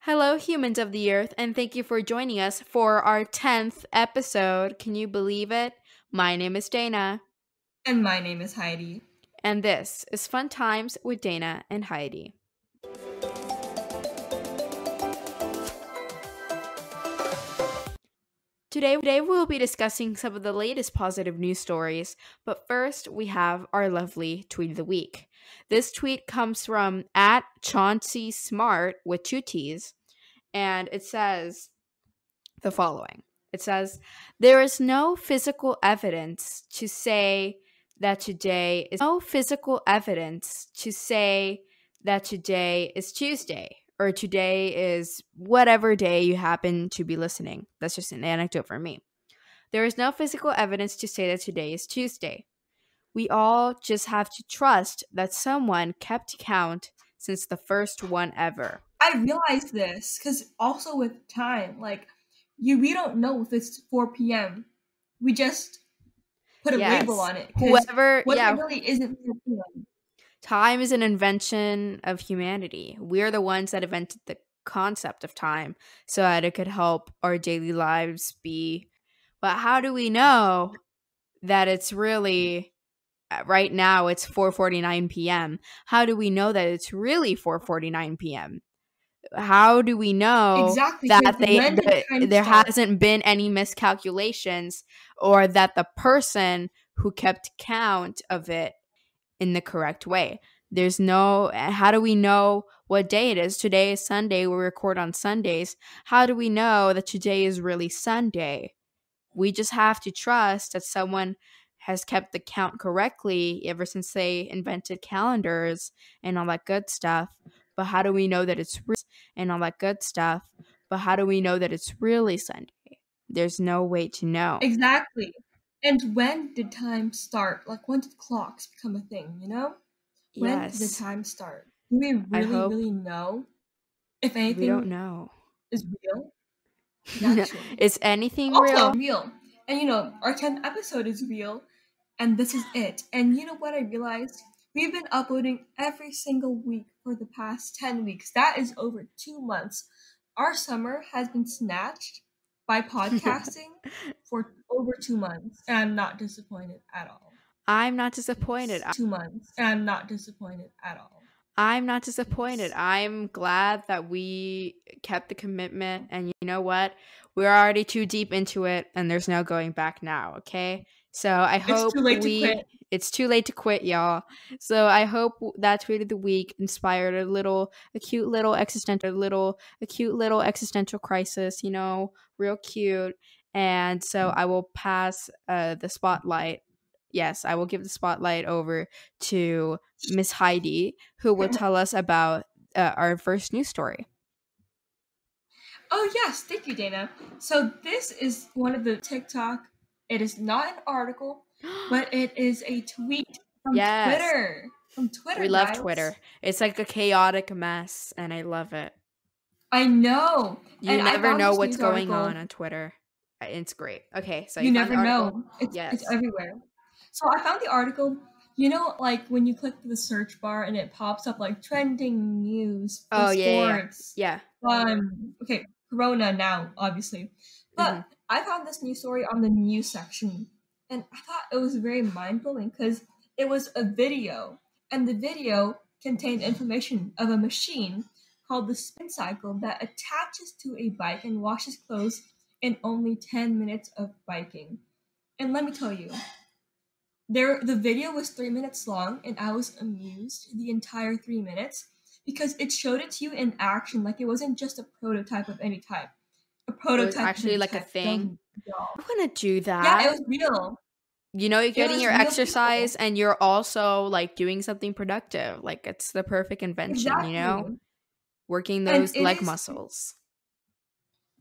Hello, humans of the earth, and thank you for joining us for our 10th episode. Can you believe it? My name is Dana, And my name is Heidi. and this is Fun Times with Dana and Heidi. Today we'll be discussing some of the latest positive news stories, but first we have our lovely tweet of the week. This tweet comes from at Chauncey Smart with two T's, and it says the following. It says, there is no physical evidence to say that today is Tuesday or today is whatever day you happen to be listening. That's just an anecdote for me. There is no physical evidence to say that today is Tuesday. We all just have to trust that someone kept count since the first one ever. I realized this because also with time, we don't know if it's 4 p.m. We just put a label on it. Whoever, what if it really isn't 4 p.m.? Time is an invention of humanity. We're the ones that invented the concept of time so that it could help our daily lives be. But how do we know that it's really right now it's 4:49 p.m.? How do we know that it's really 4:49 p.m.? How do we know that there hasn't been any miscalculations or that the person who kept count of it in the correct way? How do we know what day it is? Today is Sunday. We record on Sundays. How do we know that today is really Sunday? We just have to trust that someone has kept the count correctly ever since they invented calendars and all that good stuff. But how do we know that it's really Sunday? There's no way to know. Exactly. And when did time start? When did clocks become a thing, When did the time start? Do we really know if anything we don't know. is real? Is anything also real? And our 10th episode is real, and this is it. And you know what I realized? We've been uploading every single week for the past 10 weeks. That is over 2 months. Our summer has been snatched by podcasting for over 2 months, and I'm not disappointed at all. I'm not disappointed. 2 months, and I'm not disappointed at all. I'm not disappointed. I'm glad that we kept the commitment, and you know what? We're already too deep into it, and there's no going back now, okay? So I hope it's too late to quit, y'all. So I hope that tweet of the week inspired a cute little existential crisis, real cute. And so I will pass the spotlight. Yes, I will give the spotlight over to Miss Heidi, who will tell us about our first news story. Oh, yes. Thank you, Dana. So this is one of the TikTok. It is not an article, but it is a tweet from Twitter. From Twitter, we love Twitter. It's like a chaotic mess, and I love it. I know. You never know what's going on Twitter. It's great. Okay, so you never know. It's everywhere. So I found the article. When you click the search bar and it pops up trending news for sports. Yeah. Okay, Corona now, obviously. But I found this news story on the news section, and I thought it was very mind-blowing because it was a video, and the video contained information of a machine called the spin cycle that attaches to a bike and washes clothes in only 10 minutes of biking. And let me tell you, the video was 3 minutes long, and I was amused the entire 3 minutes because it showed it to you in action. It wasn't just a prototype of any type. A prototype. It was actually a thing. I want to do that. Yeah, it was real. You're getting your exercise and you're also doing something productive. It's the perfect invention, exactly. Working those leg muscles.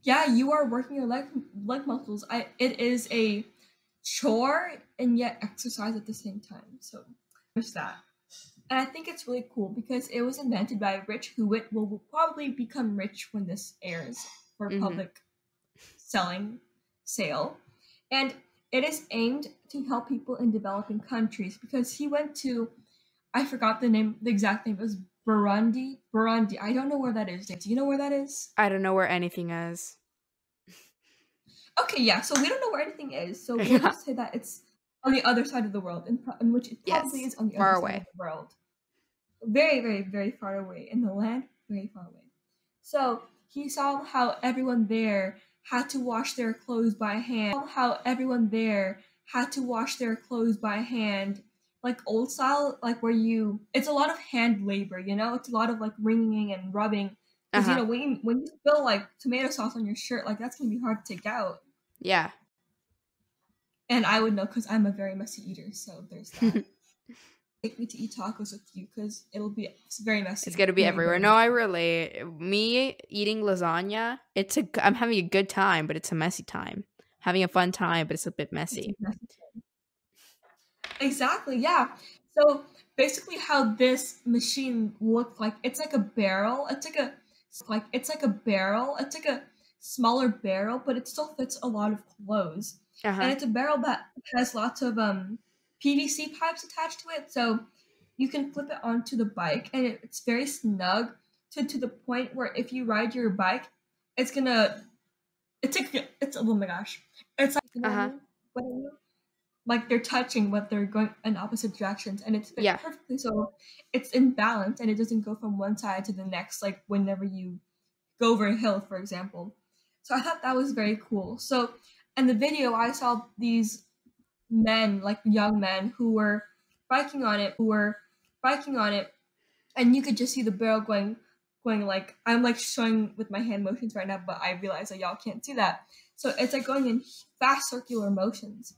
Yeah, you are working your leg muscles. It is a chore and yet exercise at the same time. So there's that. And I think it's really cool because it was invented by Rich who will probably become rich when this airs for public sale. And it is aimed to help people in developing countries because he went to, I forgot the exact name, it was Burundi. I don't know where that is. Do you know where that is? I don't know where anything is. Okay, yeah. So we don't know where anything is. So we'll just say that it's on the other side of the world, in which it probably Yes, is on the far other side away. of the world. Very, very, very far away in the land. Very far away. So he saw how everyone there had to wash their clothes by hand. How everyone there had to wash their clothes by hand, like old style, like where it's a lot of hand labor, you know? It's a lot of like wringing and rubbing. Because, when you spill like tomato sauce on your shirt, like that's going to be hard to take out. Yeah. And I would know because I'm a very messy eater, so there's that. Take me to eat tacos with you because it's very messy. It's gonna be very, everywhere. very No, I relate. Me eating lasagna, I'm having a good time, but it's a messy time. Having a fun time, but it's a bit messy. Exactly, yeah. So basically how this machine looked like, it's like a barrel. It's like a barrel. It's like a smaller barrel, but it still fits a lot of clothes. And it's a barrel that has lots of PVC pipes attached to it, so you can flip it onto the bike, and it's very snug to the point where if you ride your bike, it's oh my gosh, it's like, you know what I mean? Like they're touching, but they're going in opposite directions, and it's fit perfectly, so it's in balance, and it doesn't go from one side to the next, like whenever you go over a hill, for example. So I thought that was very cool. So in the video, I saw these men, like young men, who were biking on it, and you could just see the barrel going like, I'm like showing with my hand motions right now, but I realize that y'all can't see that. So it's like going in fast circular motions,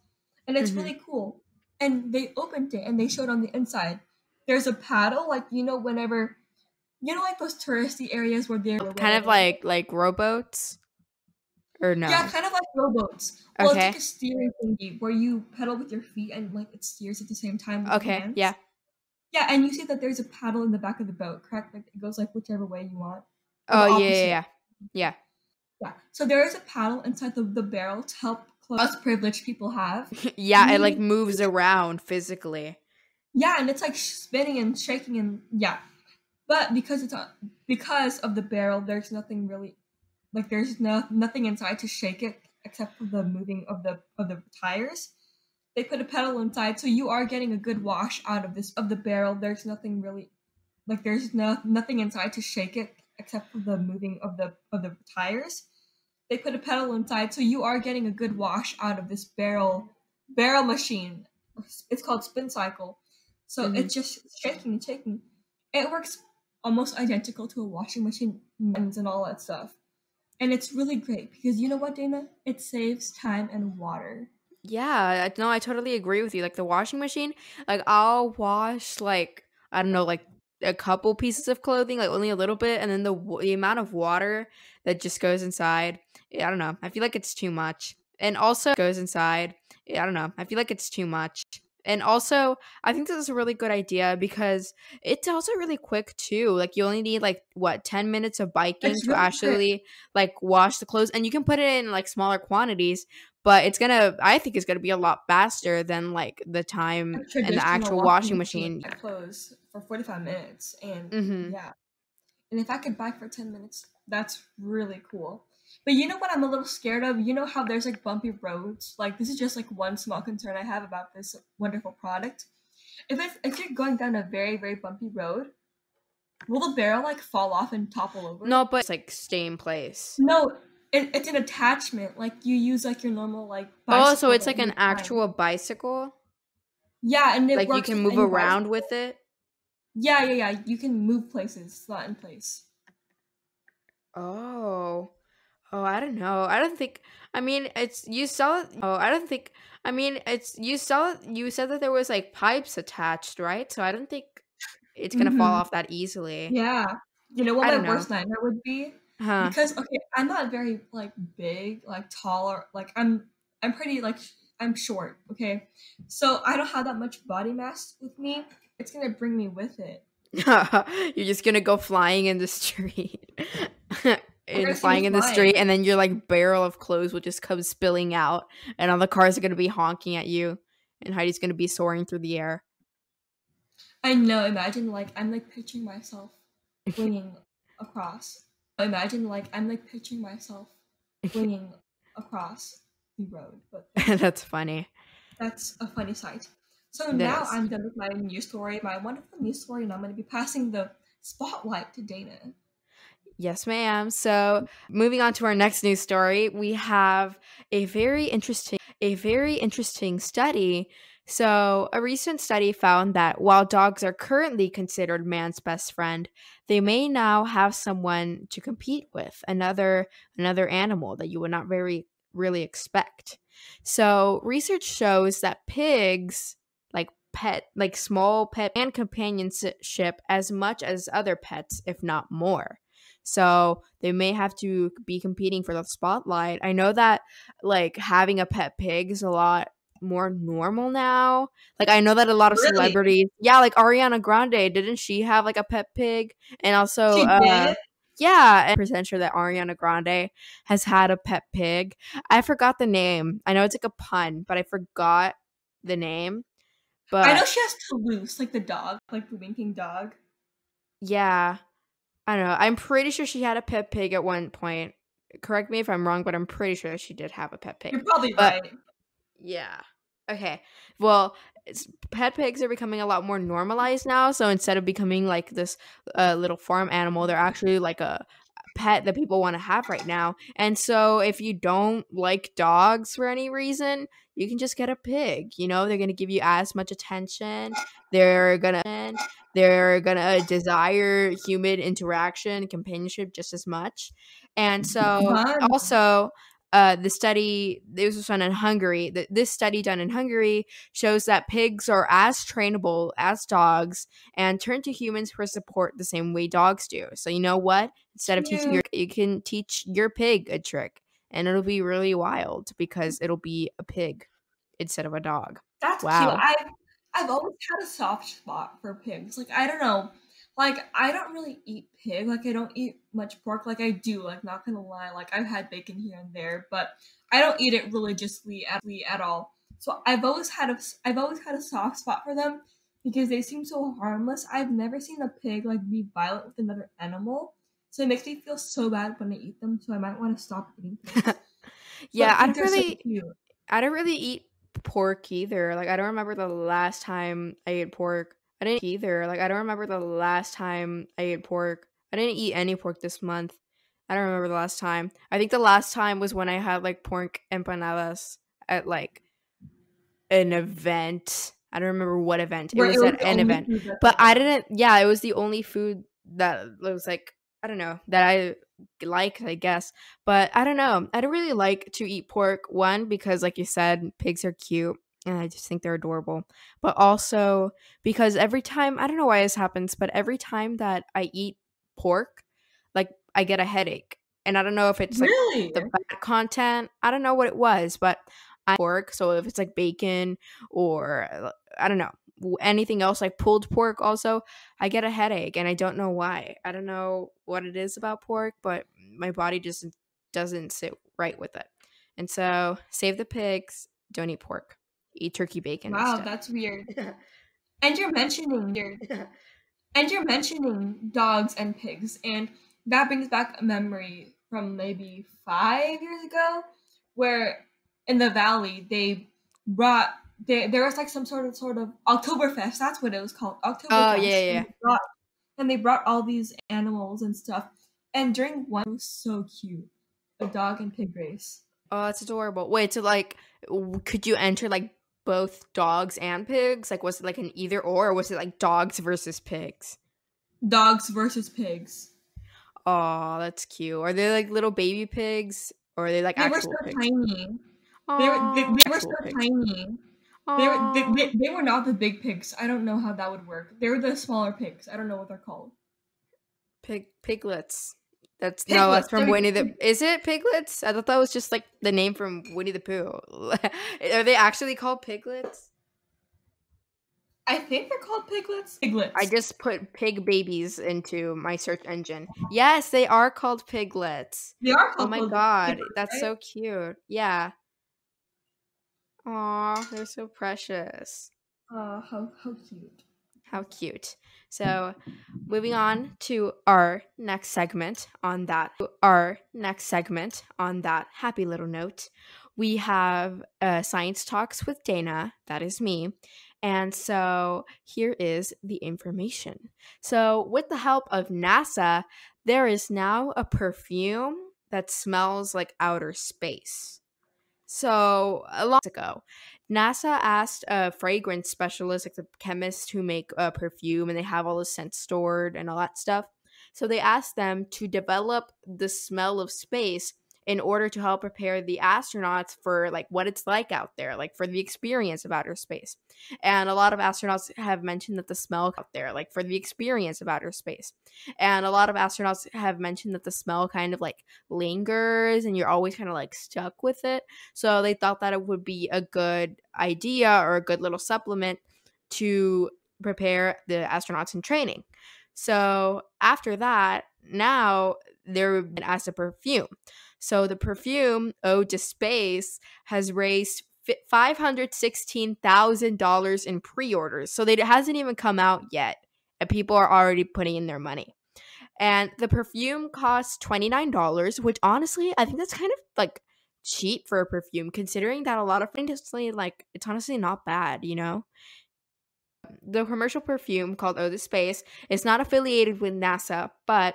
and it's really cool. And they opened it and they showed on the inside there's a paddle, like whenever like those touristy areas where they're kind of like rowboats, or no? Yeah, kind of like rowboats. Well, it's like a steering thingy where you pedal with your feet and like it steers at the same time with your hands. Yeah. Yeah, and you see that there's a paddle in the back of the boat, correct? Like it goes like whichever way you want. Oh, yeah. Yeah. So there is a paddle inside the barrel to help us privileged people have. Yeah, it like moves around physically. Yeah, and it's like spinning and shaking and but because of the barrel, there's nothing really, like there's nothing inside to shake it except for the moving of the tires. They put a pedal inside, so you are getting a good wash out of the barrel. There's nothing really, like there's nothing inside to shake it except for the moving of the tires. They put a pedal inside, so you are getting a good wash out of this barrel machine. It's called spin cycle. So it's just shaking and shaking. It works almost identical to a washing machine and all that stuff. And it's really great because you know what, Dana? It saves time and water. Yeah, no, I totally agree with you. Like the washing machine, like I'll wash like, I don't know, like a couple pieces of clothing, like only a little bit, and then the amount of water that just goes inside, I don't know. I feel like it's too much. And also goes inside, I don't know. I feel like it's too much. And also, I think this is a really good idea because it's also really quick too. Like you only need like 10 minutes of biking to actually like wash the clothes, and you can put it in like smaller quantities, but I think it's gonna be a lot faster than like the time in the actual washing machine. Clothes for 45 minutes, and yeah. And if I could bike for 10 minutes, that's really cool. But you know what I'm a little scared of? You know how there's like bumpy roads? Like this is just like one small concern I have about this wonderful product. If you're going down a very, very bumpy road, will the barrel like fall off and topple over? No, but it's like stay in place. No, it's an attachment. Like you use like your normal like bicycle. Oh, so it's like an actual bicycle? Yeah, and it like works you can move around with it? Yeah. You can move places. It's not in place. Oh, I don't know. I don't think. I mean, it's you saw. Oh, I don't think. I mean, it's you saw. You said that there was like pipes attached, right? So I don't think it's gonna fall off that easily. Yeah, you know what my worst nightmare would be? Because I'm not very like big, like tall, or like I'm pretty like I'm short. Okay, so I don't have that much body mass with me. It's gonna bring me with it. You're just gonna go flying in the street. And then your like barrel of clothes will just come spilling out, and all the cars are gonna be honking at you, and Heidi's gonna be soaring through the air. I know. Imagine like I'm like picturing myself swinging across. Imagine like I'm like picturing myself swinging across the road, but That's funny. that's a funny sight. So That now is. I'm done with my news story, my wonderful news story, and I'm going to be passing the spotlight to Dana. Yes, ma'am. So, moving on to our next news story, we have a very interesting study. So, a recent study found that while dogs are currently considered man's best friend, they may now have someone to compete with, another animal that you would not very really expect. So, research shows that pigs like small pet and companionship as much as other pets, if not more. So they may have to be competing for the spotlight. I know that like having a pet pig is a lot more normal now. Like I know that a lot of Really? celebrities, yeah, like Ariana Grande, didn't she have like a pet pig? And also, She did? yeah, and I'm sure that Ariana Grande has had a pet pig. I forgot the name. I know it's like a pun, but I forgot the name. I know But she has Toulouse, like the dog, like the winking dog. yeah, I don't know. I'm pretty sure she had a pet pig at one point. Correct me if I'm wrong, but I'm pretty sure she did have a pet pig. You're probably But right. yeah. Okay. Well, pet pigs are becoming a lot more normalized now. So instead of becoming like this little farm animal, they're actually like a pet that people want to have right now. And so if you don't like dogs for any reason, you can just get a pig. You know, they're going to give you as much attention. They're going to desire human interaction, companionship just as much. And so Fun. also the study this was done in Hungary. This study done in Hungary shows that pigs are as trainable as dogs and turn to humans for support the same way dogs do. So you know what? Instead of teaching Cute. you can teach your pig a trick, and it'll be really wild because it'll be a pig instead of a dog. That's cute. Wow. I've always had a soft spot for pigs. Like I don't know. Like I don't really eat pig. Like I don't eat much pork. Like I do. Like not gonna lie. Like I've had bacon here and there, but I don't eat it religiously at all. So I've always had a soft spot for them because they seem so harmless. I've never seen a pig like be violent with another animal. So it makes me feel so bad when I eat them. So I might want to stop eating pigs. Yeah, But pigs are so cute. I don't really eat pork either. Like I don't remember the last time I ate pork. I didn't either. Like I don't remember the last time I ate pork. I didn't eat any pork this month. I don't remember the last time. I think the last time was when I had like pork empanadas at like an event. I don't remember what event. It Where it was was at the an only event. food that But they I had. didn't yeah, it was the only food that was like I don't know, that I liked, I guess. But I don't know. I don't really like to eat pork. One, because like you said, pigs are cute and I just think they're adorable. But also because every time I don't know why this happens, but every time that I eat pork, like I get a headache. And I don't know if it's like Really? the fat content. I don't know what it was, but I pork. So if it's like bacon or I don't know anything else like pulled pork, also I get a headache, and I don't know why. I don't know what it is about pork, but my body just doesn't sit right with it. And so save the pigs. Don't eat pork. Eat turkey bacon Wow, instead. that's weird. And you're mentioning dogs and pigs, and that brings back a memory from maybe 5 years ago, where in the valley brought there was like some sort of Oktoberfest. That's what it was called, Oh yeah, Oktoberfest, yeah, yeah. and they brought all these animals and stuff. And during one, it was so cute, a dog and pig race. Oh, that's adorable. Wait, so like, could you enter like both dogs and pigs? Like, was it like an either or was it like dogs versus pigs? Dogs versus pigs. Oh, that's cute. Are they like little baby pigs or are they like They were so actual pigs? tiny. Oh, They were so actual pigs. tiny. Oh, They were not the big pigs. I don't know how that would work. They were the smaller pigs. I don't know what they're called. piglets. That's no, that's Piglets. There from we Winnie the. go. Is it piglets? I thought that was just like the name from Winnie the Pooh. Are they actually called piglets? I think they're called piglets. I Piglets. just put pig babies into my search engine. Yes, they are called piglets. They are Oh called my god, piglets, that's right? so cute. Yeah. Aw, they're so precious. How cute. How cute. So, moving on to our next segment on that happy little note, we have Science Talks with Dana. That is me. And so here is the information. So, with the help of NASA, there is now a perfume that smells like outer space. So, a long time ago, NASA asked a fragrance specialist, like the chemists who make perfume and they have all the scents stored and all that stuff. So, they asked them to develop the smell of space in order to help prepare the astronauts for like what it's like out there, like for the experience of outer space. And a lot of astronauts have mentioned that the smell out there, like for the experience of outer space. And a lot of astronauts have mentioned that the smell kind of like lingers and you're always kind of like stuck with it. So they thought that it would be a good idea or a good little supplement to prepare the astronauts in training. So after that, now they're as a perfume. So the perfume Ode to Space has raised $516,000 in pre-orders. So it hasn't even come out yet, and people are already putting in their money. And the perfume costs $29, which honestly, I think that's kind of like cheap for a perfume, considering that a lot of honestly, like it's honestly not bad, you know? The commercial perfume called Ode to Space is not affiliated with NASA, but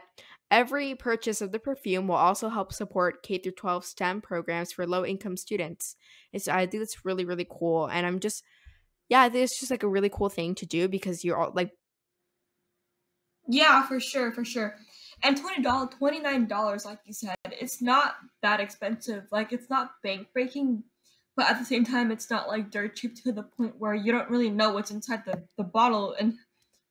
every purchase of the perfume will also help support K through 12 STEM programs for low income students. I think that's really, really cool. And I think it's just like a really cool thing to do because you're all like, yeah, for sure, for sure. And $29, like you said, it's not that expensive. Like, it's not bank breaking, but at the same time, it's not like dirt cheap to the point where you don't really know what's inside the bottle, and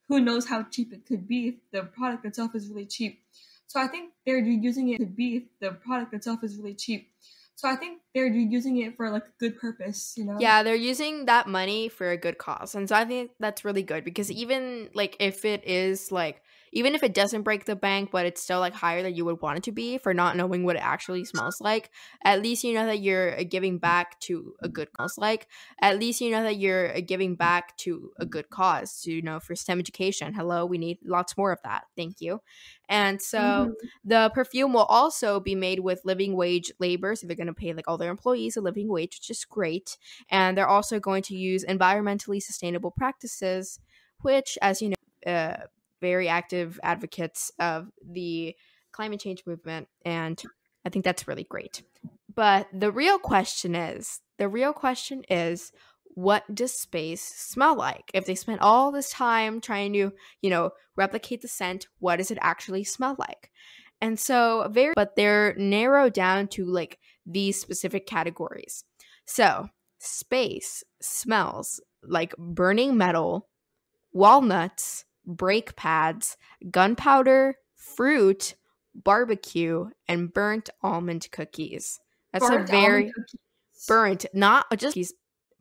who knows how cheap it could be if the product itself is really cheap. So I think they're using it to be if the product itself is really cheap. So I think they're using it for like a good purpose, you know? yeah, they're using that money for a good cause. And so I think that's really good because even like if it is like, even if it doesn't break the bank, but it's still like higher than you would want it to be for not knowing what it actually smells like, at least you know that you're giving back to a good cause. At least you know that you're giving back to a good cause, to, you know, for STEM education. Hello, we need lots more of that. Thank you. And so the perfume will also be made with living wage labor. So they're going to pay like all their employees a living wage, which is great. And they're also going to use environmentally sustainable practices, which, as you know, very active advocates of the climate change movement. And I think that's really great. But the real question is, what does space smell like? If they spent all this time trying to, you know, replicate the scent, what does it actually smell like? And so but they're narrowed down to like these specific categories. So space smells like burning metal, walnuts, brake pads, gunpowder, fruit, barbecue, and burnt almond cookies. That's Burnt a very almond cookies. burnt, not just cookies,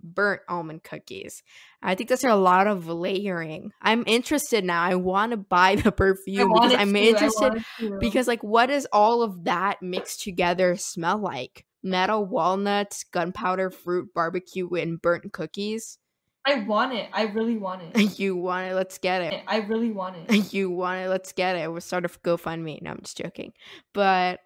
burnt almond cookies. I think that's a lot of layering. I'm interested now. I want to buy the perfume because I'm interested because like what does all of that mixed together smell like? Metal, walnuts, gunpowder, fruit, barbecue, and burnt cookies. I want it. I really want it. You want it? Let's get it. I really want it. You want it? Let's get it. We'll start a GoFundMe. No, I'm just joking. But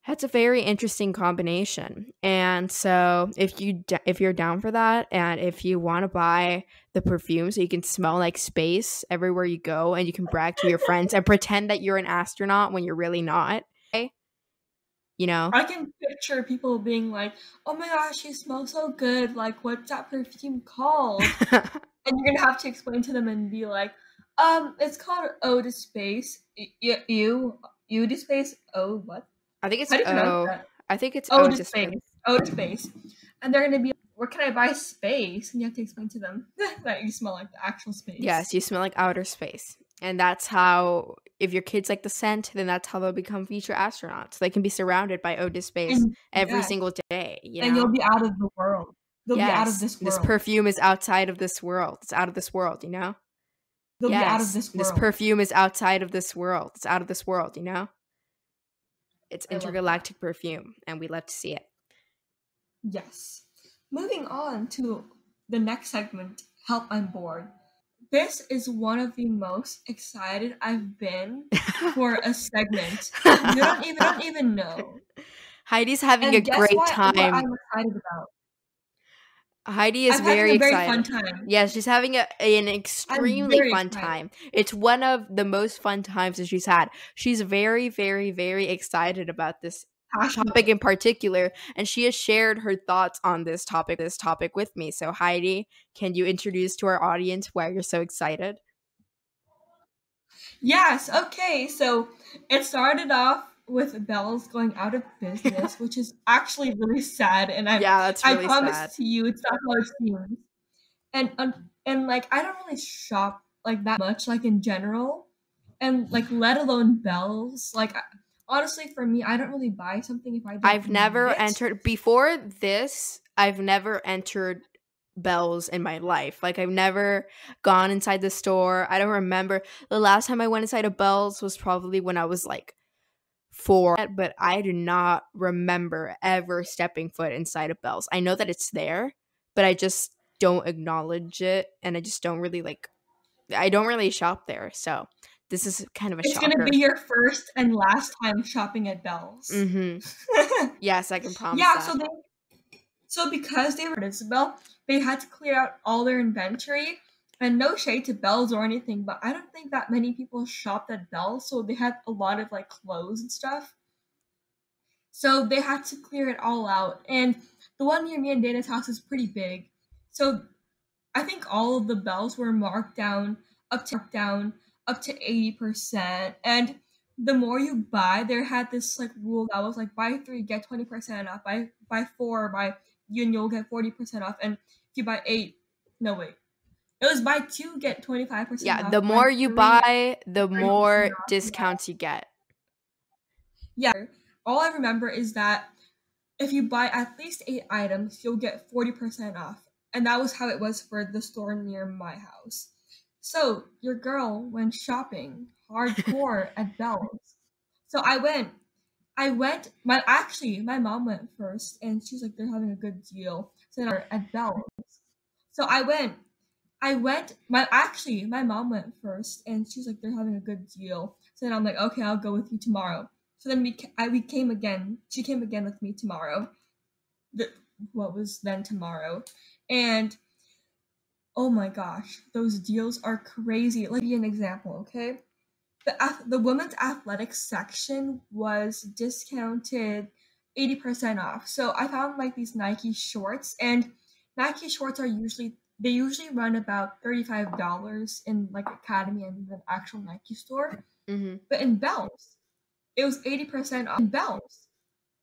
that's a very interesting combination. And so if you're down for that, and if you want to buy the perfume so you can smell like space everywhere you go, and you can brag to your friends and pretend that you're an astronaut when you're really not, okay? You know, I can picture people being like, "Oh my gosh, you smell so good! Like, what's that perfume called?" And you're gonna have to explain to them and be like, it's called Ode to Space. You to Space. Oh, what? I think it's How do you pronounce that? I think it's Ode to Space. Ode to Space. And they're gonna be like, where can I buy space? And you have to explain to them that you smell like the actual space. Yes, you smell like outer space. And that's how, if your kids like the scent, then that's how they'll become future astronauts. They can be surrounded by Ode to Space every single day. You know? And you'll be out of the world. They'll be out of this world. This perfume is outside of this world. It's out of this world, you know? They'll be out of this world. This perfume is outside of this world. It's out of this world, you know? It's intergalactic perfume, and we love to see it. Yes. Moving on to the next segment, Help I'm Bored. this is one of the most excited I've been for a segment. You don't even know. Heidi's having a And guess great what time. I'm excited about? Heidi is I'm having very a very fun excited. time. Yeah, she's having an I'm extremely very fun excited. time. It's one of the most fun times that she's had. She's very, very, very excited about this topic in particular, and she has shared her thoughts on this topic with me. So Heidi, can you introduce to our audience why you're so excited? Yes, okay. So it started off with Bealls going out of business, which is actually really sad. And Yeah, that's I really promise sad. to you, it's not how it seems. And like I don't really shop like that much, like in general, and like let alone Bealls. Like honestly, for me, I don't really buy something if I don't I've need never it. entered before this. I've never entered Bealls in my life. Like I've never gone inside the store. I don't remember the last time I went inside a Bealls was probably when I was like 4, but I do not remember ever stepping foot inside a Bealls. I know that it's there, but I just don't acknowledge it, and I just don't really like. I don't really shop there, so this is kind of a It's gonna shocker. be your first and last time shopping at Bealls. Mm-hmm. Yes, I can promise Yeah, that. so because they were Isabel, they had to clear out all their inventory. And no shade to Bells or anything, but I don't think that many people shopped at Bells, so they had a lot of like clothes and stuff. So they had to clear it all out. And the one near me and Dana's house is pretty big. So I think all of the bells were marked down up to 80%. And the more you buy, there had this like rule that was like buy 3, get 20% off. Buy 4, buy you and you'll get 40% off. And if you buy 8, no wait. It was buy 2, get 25% Yeah, off. the Buy more you 3, buy, the 30% more off. discounts you get. Yeah. All I remember is that if you buy at least 8 items, you'll get 40% off. And that was how it was for the store near my house. So your girl went shopping hardcore at Bealls. So my mom went first and she was like, they're having a good deal. So then at Bealls. So my mom went first and she was like, they're having a good deal. So then I'm like, okay, I'll go with you tomorrow. So then we came again. She came again with me tomorrow. What was then tomorrow. And oh my gosh, those deals are crazy. Let me be an example, okay? The women's athletics section was discounted 80% off. So I found like these Nike shorts, and Nike shorts they usually run about $35 in like Academy and the actual Nike store. Mm-hmm. But in Bells, it was 80% off. In Bells,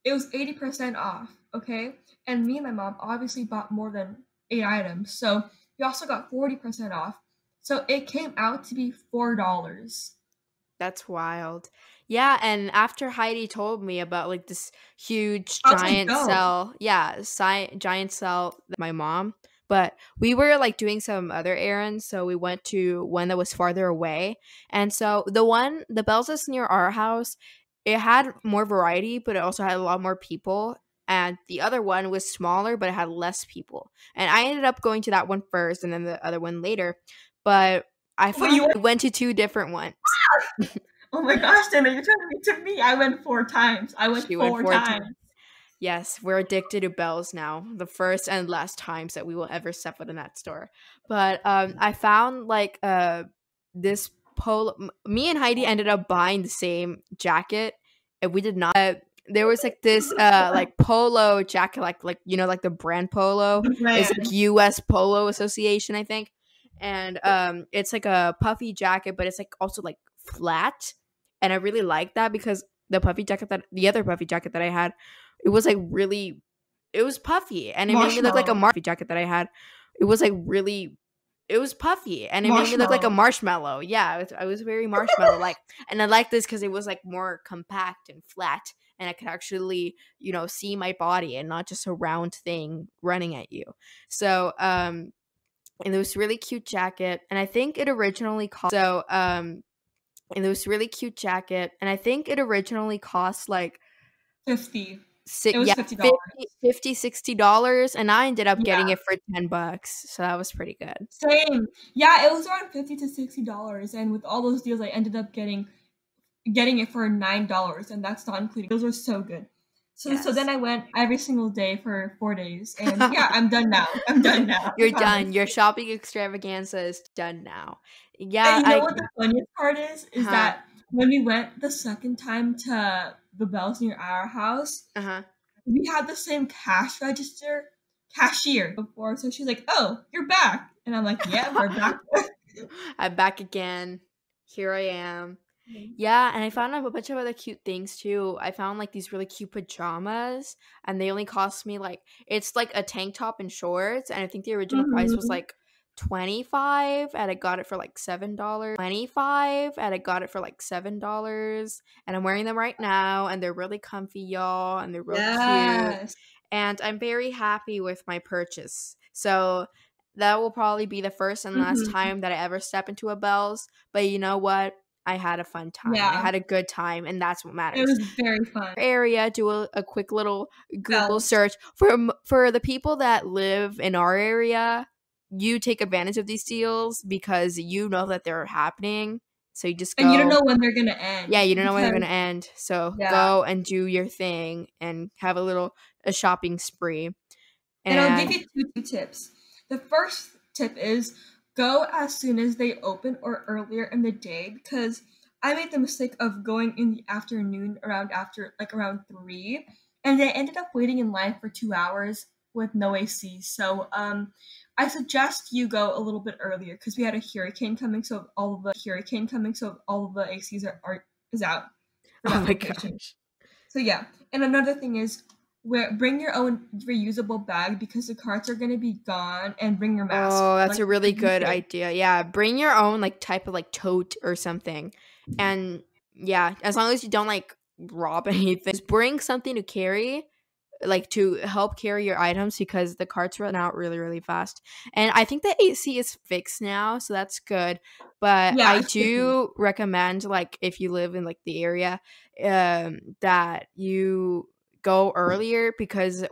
it was 80% off, okay? And me and my mom obviously bought more than 8 items. So we also got 40% off. So it came out to be $4. That's wild. Yeah, and after Heidi told me about like this huge I was like, giant go. cell, yeah, giant cell, my mom, but we were like doing some other errands, so we went to one that was farther away. And so the Bells that's near our house, it had more variety, but it also had a lot more people. And the other one was smaller, but it had less people. And I ended up going to that one first and then the other one later. But I But you found we went to 2 different ones. oh my gosh, Dana, you're telling me to me. I went 4 times. I went She went 4 4 times. times. Yes, we're addicted to Bells now. The first and last times that we will ever step foot in that store. But I found like this polo. Me and Heidi ended up buying the same jacket, and we did not. There was like this like polo jacket, like you know like the brand Polo. The It's brand. like U.S. Polo Association, I think, and it's like a puffy jacket, but it's like also like flat, and I really like that because the other puffy jacket that I had, it was like really, it was puffy and it made me look like a Marshmallow. jacket that I had. It was like really, it was puffy and it made me look like a Marshmallow. marshmallow. Yeah, I was very marshmallow like, and I like this because it was like more compact and flat, and I could actually, you know, see my body and not just a round thing running at you. So, and it was really cute jacket, and I think it originally cost and it was really cute jacket, and I think it originally cost like 50. It was yeah, $50. $60, and I ended up getting Yeah, it for $10, so that was pretty good. same. Yeah, it was around $50 to $60, and with all those deals, I ended up getting it for $9, and that's not including. Those were so good. So then Yes. I went every single day for 4 days, and yeah, I'm done now. I'm done now. I You're promise. done. Your shopping extravaganza is done now. And Yeah, you know what the funniest part is? Is huh, that when we went the second time to the Bealls near our house, uh-huh. we had the same cashier before. So she's like, "Oh, you're back," and I'm like, "Yeah, we're back." I'm back again. Here I am. Yeah, and I found out a bunch of other cute things too. I found like these really cute pajamas, and they only cost me like it's like a tank top and shorts, and I think the original price was Mhm. like 25, and I got it for like $7. 25, and I got it for like $7, and I'm wearing them right now, and they're really comfy, y'all, and they're really cute, Yes. and I'm very happy with my purchase. So that will probably be the first and last Mhm. time that I ever step into a Bell's. But you know what? I had a fun time. I Yeah, had a good time, and that's what it matters. was very fun. Area, do a quick little Google Bells. search for the people that live in our area. You take advantage of these deals because you know that they're happening. So you just And you don't go. know when they're gonna Yeah, end you don't know when they're because gonna end. So yeah. go and do your thing and have a shopping spree. And I'll give And you two tips. The first tip is go as soon as they open or earlier in the day because I made the mistake of going in the afternoon around 3 and I ended up waiting in line for 2 hours with no AC. So I suggest you go a little bit earlier because we had a hurricane coming, so all of the ACs is out for oh that my location. gosh. So yeah, and another thing is bring your own reusable bag because the carts are gonna be gone, and bring your mask. Oh, that's Like a really you good said. idea. Yeah, bring your own like type of like tote or something. And yeah, as long as you don't like rob anything, just bring something to carry, like to help carry your items because the carts run out really, really fast. And I think the AC is fixed now, so that's good. But Yeah, I it should be. do recommend like if you live in like the area, that you go earlier because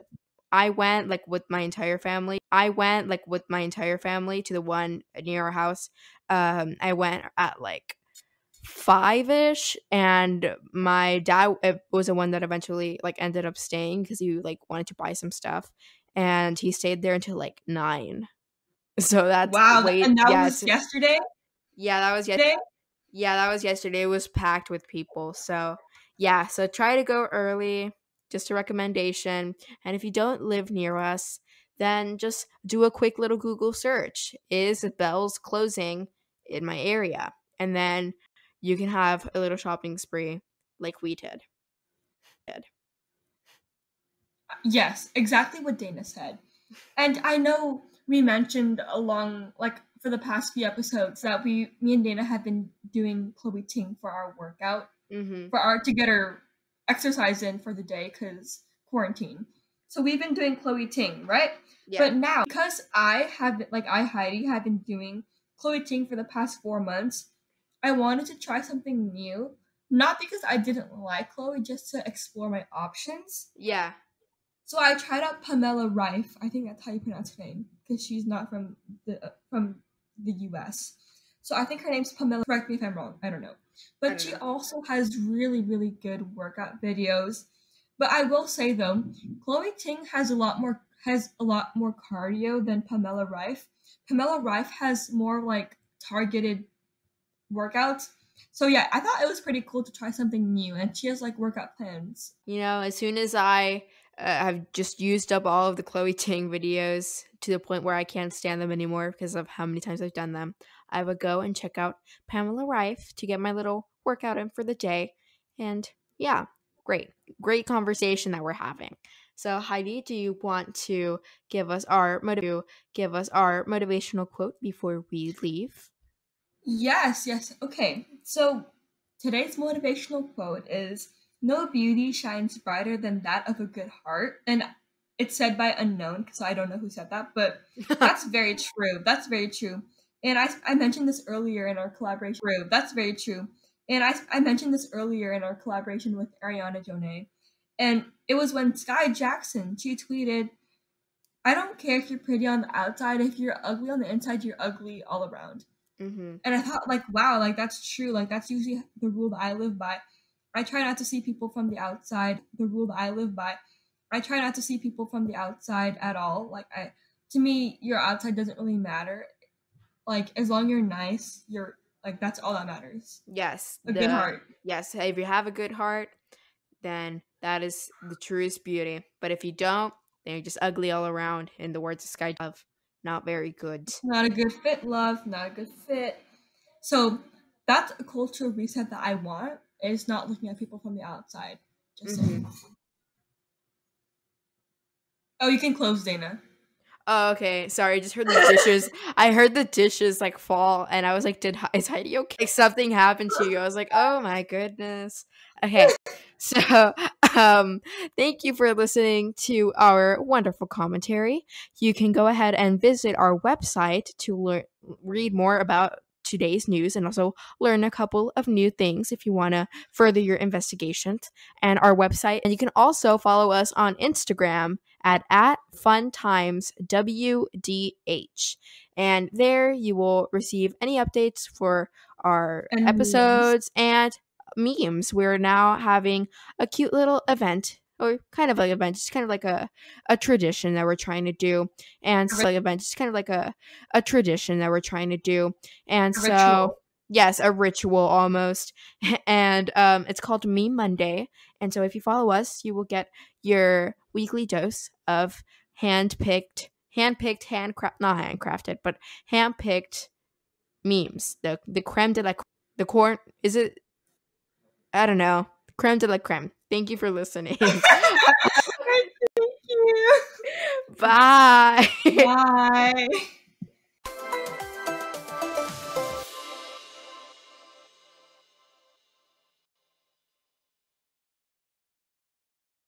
I went like with my entire family. I went like with my entire family to the one near our house. I went at like 5ish, and my dad was the one that eventually like ended up staying because he like wanted to buy some stuff, and he stayed there until like 9. So that's Wow, wait, and that was yes, yesterday. yeah, that was Day. yeah, that was yesterday. It was packed with people. So, yeah, so try to go early. Just a recommendation. And if you don't live near us, then just do a quick little Google search. Is Bell's closing in my area? And then you can have a little shopping spree like we did. Yes, exactly what Dana said. And I know we mentioned along like for the past few episodes that me and Dana have been doing Chloe Ting for our workout Mm-hmm. for our to get our exercise in for the day because quarantine. So we've been doing Chloe Ting, right? Yeah. But now because Heidi have been doing Chloe Ting for the past 4 months, I wanted to try something new. Not because I didn't like Chloe, just to explore my options. Yeah. So I tried out Pamela Rife. I think that's how you pronounce her name because she's not from the U.S. So I think her name's Pamela. Correct me if I'm wrong. I don't know. I But don't she know. also has really, really good workout videos. But I will say though, Chloe Ting has a lot more cardio than Pamela Rife. Pamela Rife has more like targeted workouts. So yeah, I thought it was pretty cool to try something new, and she has like workout plans. You know, as soon as I have just used up all of the Chloe Ting videos to the point where I can't stand them anymore because of how many times I've done them, I would go and check out Pamela Rife to get my little workout in for the day. And yeah, great. Great conversation that we're having. So Heidi, do you want to give us our motivational quote before we leave? Yes, yes. Okay. So today's motivational quote is no beauty shines brighter than that of a good heart. And it's said by unknown because I don't know who said that, but that's very true. That's very true. And I mentioned this earlier in our collaboration. True. That's very true. And I mentioned this earlier in our collaboration with Ariana Jonay. And it was when Sky Jackson, she tweeted, "I don't care if you're pretty on the outside. If you're ugly on the inside, you're ugly all around." Mm-hmm. And I thought, like, wow, like, that's true. Like, that's usually the rule that I live by. I try not to see people from the outside. The rule that I live by. I try not to see people from the outside at all. Like, to me, your outside doesn't really matter. Like, as long as you're nice, you're, like, that's all that matters. Yes. A good heart. Yes. If you have a good heart, then that is the truest beauty. But if you don't, then you're just ugly all around. In the words of Sky Love, not very good. Not a good fit, love. Not a good fit. So that's a cultural reset that I want. Is not looking at people from the outside. Just saying. Oh, you can close, Dana. Oh, okay. Sorry, I just heard the dishes. I heard the dishes like fall, and I was like, is Heidi okay? Something happened to you. I was like, oh my goodness. Okay. So, thank you for listening to our wonderful commentary. You can go ahead and visit our website to read more about today's news and also learn a couple of new things if you want to further your investigations, and our website. And you can also follow us on Instagram at funtimeswdh, and there you will receive any updates for our episodes and memes. We're now having a cute little event, or kind of like an event, just kind of like a tradition that we're trying to do, and so like event, just kind of like a tradition that we're trying to do, and so ritual. Yes, a ritual almost. And it's called Meme Monday, and so if you follow us, you will get your weekly dose of handpicked, not handcrafted, but handpicked memes. The creme de la, the corn, is it? I don't know. Creme de la creme. Thank you for listening. Thank you. Bye. Bye.